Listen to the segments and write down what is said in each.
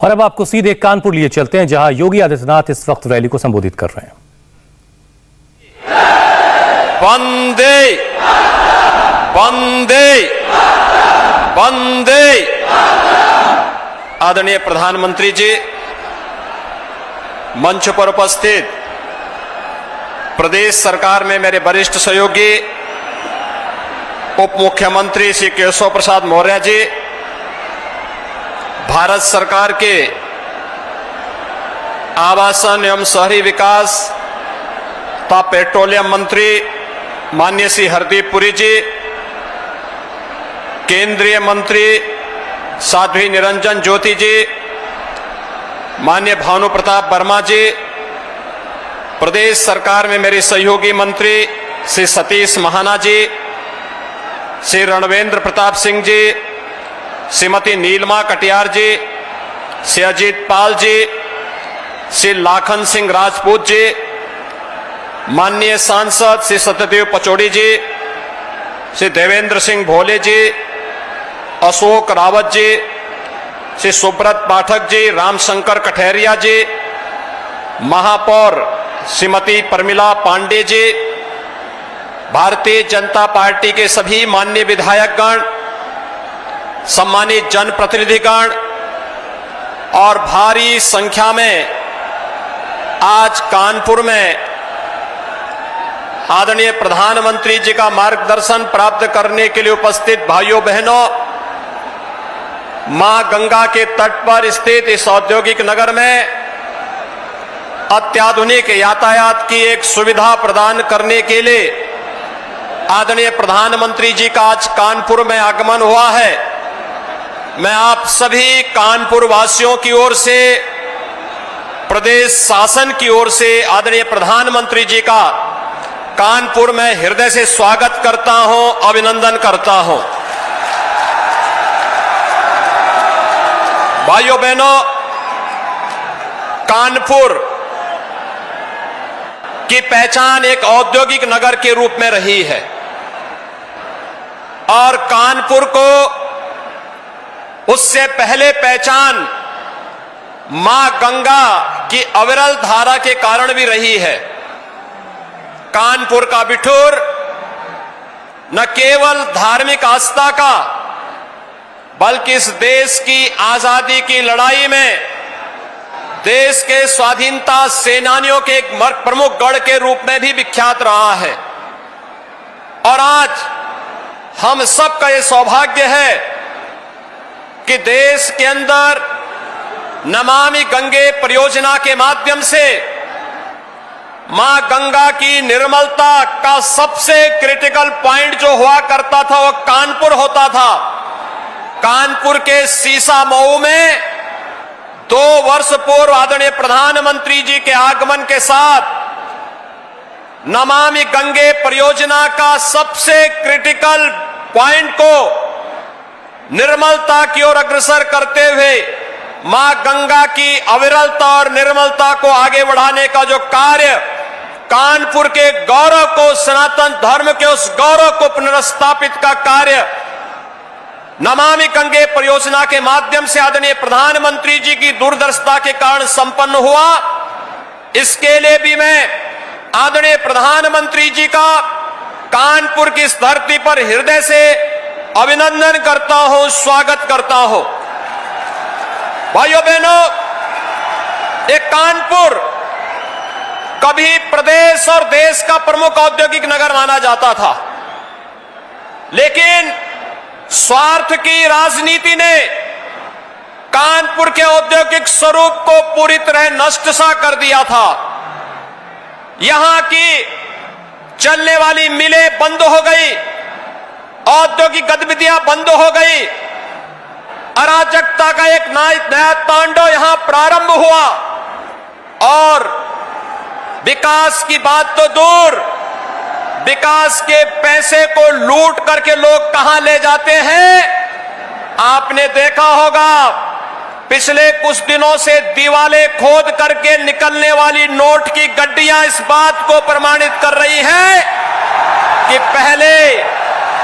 और अब आपको सीधे कानपुर लिए चलते हैं, जहां योगी आदित्यनाथ इस वक्त रैली को संबोधित कर रहे हैं। वंदे वंदे वंदे। आदरणीय प्रधानमंत्री जी, मंच पर उपस्थित प्रदेश सरकार में मेरे वरिष्ठ सहयोगी उप मुख्यमंत्री श्री केशव प्रसाद मौर्य जी, भारत सरकार के आवासन एवं शहरी विकास तथा पेट्रोलियम मंत्री माननीय श्री हरदीप पुरी जी, केंद्रीय मंत्री साध्वी निरंजन ज्योति जी, माननीय भानु प्रताप वर्मा जी, प्रदेश सरकार में मेरे सहयोगी मंत्री श्री सतीश महाना जी, श्री रणवेंद्र प्रताप सिंह जी, श्रीमती नीलमा कटियार जी, श्री अजीत पाल जी, श्री लाखन सिंह राजपूत जी, माननीय सांसद श्री सत्यदेव पचौड़ी जी, श्री देवेंद्र सिंह भोले जी, अशोक रावत जी, श्री सुब्रत पाठक जी, रामशंकर कठेरिया जी, महापौर श्रीमती प्रमिला पांडे जी, भारतीय जनता पार्टी के सभी माननीय विधायकगण, सम्मानित जनप्रतिनिधिगण और भारी संख्या में आज कानपुर में आदरणीय प्रधानमंत्री जी का मार्गदर्शन प्राप्त करने के लिए उपस्थित भाइयों बहनों, मां गंगा के तट पर स्थित इस औद्योगिक नगर में अत्याधुनिक यातायात की एक सुविधा प्रदान करने के लिए आदरणीय प्रधानमंत्री जी का आज कानपुर में आगमन हुआ है। मैं आप सभी कानपुर वासियों की ओर से, प्रदेश शासन की ओर से आदरणीय प्रधानमंत्री जी का कानपुर में हृदय से स्वागत करता हूं, अभिनंदन करता हूं। भाइयों बहनों, कानपुर की पहचान एक औद्योगिक नगर के रूप में रही है और कानपुर को उससे पहले पहचान मां गंगा की अविरल धारा के कारण भी रही है। कानपुर का बिठूर न केवल धार्मिक आस्था का, बल्कि इस देश की आजादी की लड़ाई में देश के स्वाधीनता सेनानियों के एक प्रमुख गढ़ के रूप में भी विख्यात रहा है। और आज हम सबका ये सौभाग्य है कि देश के अंदर नमामि गंगे परियोजना के माध्यम से मां गंगा की निर्मलता का सबसे क्रिटिकल पॉइंट जो हुआ करता था वो कानपुर होता था। कानपुर के सीसा मऊ में 2 वर्ष पूर्व आदरणीय प्रधानमंत्री जी के आगमन के साथ नमामि गंगे परियोजना का सबसे क्रिटिकल पॉइंट को निर्मलता की ओर अग्रसर करते हुए मां गंगा की अविरलता और निर्मलता को आगे बढ़ाने का जो कार्य, कानपुर के गौरव को, सनातन धर्म के उस गौरव को पुनर्स्थापित का कार्य नमामि गंगे परियोजना के माध्यम से आदरणीय प्रधानमंत्री जी की दूरदर्शिता के कारण संपन्न हुआ। इसके लिए भी मैं आदरणीय प्रधानमंत्री जी का कानपुर की इस धरती पर हृदय से अभिनंदन करता हूं, स्वागत करता हूं। भाइयों बहनों, एक कानपुर कभी प्रदेश और देश का प्रमुख औद्योगिक नगर माना जाता था, लेकिन स्वार्थ की राजनीति ने कानपुर के औद्योगिक स्वरूप को पूरी तरह नष्ट सा कर दिया था। यहां की चलने वाली मिलें बंद हो गई, औद्योगिक गतिविधियां बंद हो गई, अराजकता का एक नया तांडव यहां प्रारंभ हुआ और विकास की बात तो दूर, विकास के पैसे को लूट करके लोग कहां ले जाते हैं। आपने देखा होगा पिछले कुछ दिनों से दीवालें खोद करके निकलने वाली नोट की गड्डियां इस बात को प्रमाणित कर रही हैं कि पहले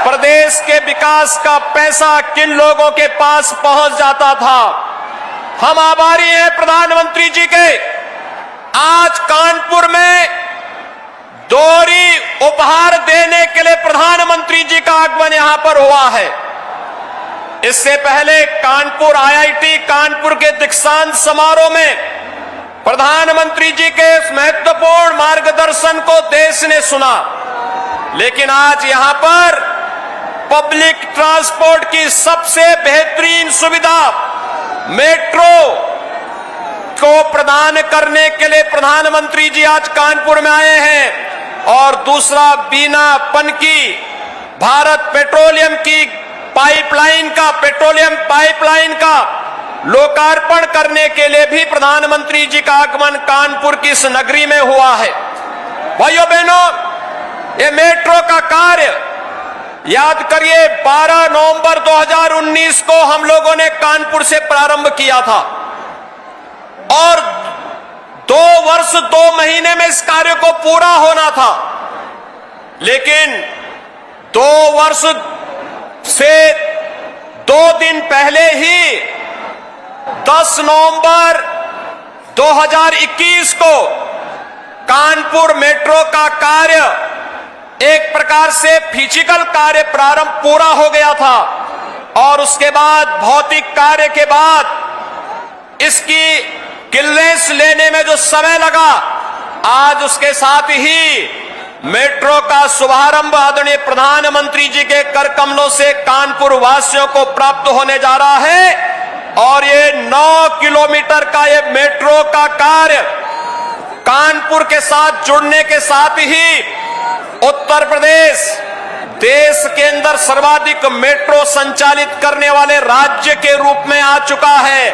प्रदेश के विकास का पैसा किन लोगों के पास पहुंच जाता था। हम आभारी हैं प्रधानमंत्री जी के। आज कानपुर में दोहरी उपहार देने के लिए प्रधानमंत्री जी का आगमन यहां पर हुआ है। इससे पहले कानपुर आईआईटी कानपुर के दीक्षांत समारोह में प्रधानमंत्री जी के इस महत्वपूर्ण मार्गदर्शन को देश ने सुना, लेकिन आज यहां पर पब्लिक ट्रांसपोर्ट की सबसे बेहतरीन सुविधा मेट्रो को प्रदान करने के लिए प्रधानमंत्री जी आज कानपुर में आए हैं। और दूसरा, बिना पनकी भारत पेट्रोलियम की पेट्रोलियम पाइपलाइन का लोकार्पण करने के लिए भी प्रधानमंत्री जी का आगमन कानपुर की इस नगरी में हुआ है। भाइयों बहनों, ये मेट्रो का कार्य याद करिए 12 नवंबर 2019 को हम लोगों ने कानपुर से प्रारंभ किया था और 2 वर्ष 2 महीने में इस कार्य को पूरा होना था। लेकिन 2 वर्ष से 2 दिन पहले ही 10 नवंबर 2021 को कानपुर मेट्रो का कार्य एक प्रकार से फिजिकल कार्य प्रारंभ पूरा हो गया था और उसके बाद भौतिक कार्य के बाद इसकी क्लियरेंस लेने में जो समय लगा, आज उसके साथ ही मेट्रो का शुभारंभ आदरणीय प्रधानमंत्री जी के कर कमलों से कानपुर वासियों को प्राप्त होने जा रहा है। और ये 9 किलोमीटर का ये मेट्रो का कार्य कानपुर के साथ जुड़ने के साथ ही उत्तर प्रदेश देश के अंदर सर्वाधिक मेट्रो संचालित करने वाले राज्य के रूप में आ चुका है।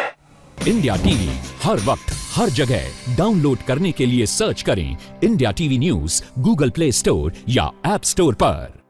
इंडिया टीवी हर वक्त हर जगह डाउनलोड करने के लिए सर्च करें India TV news Google play store या ऐप स्टोर पर।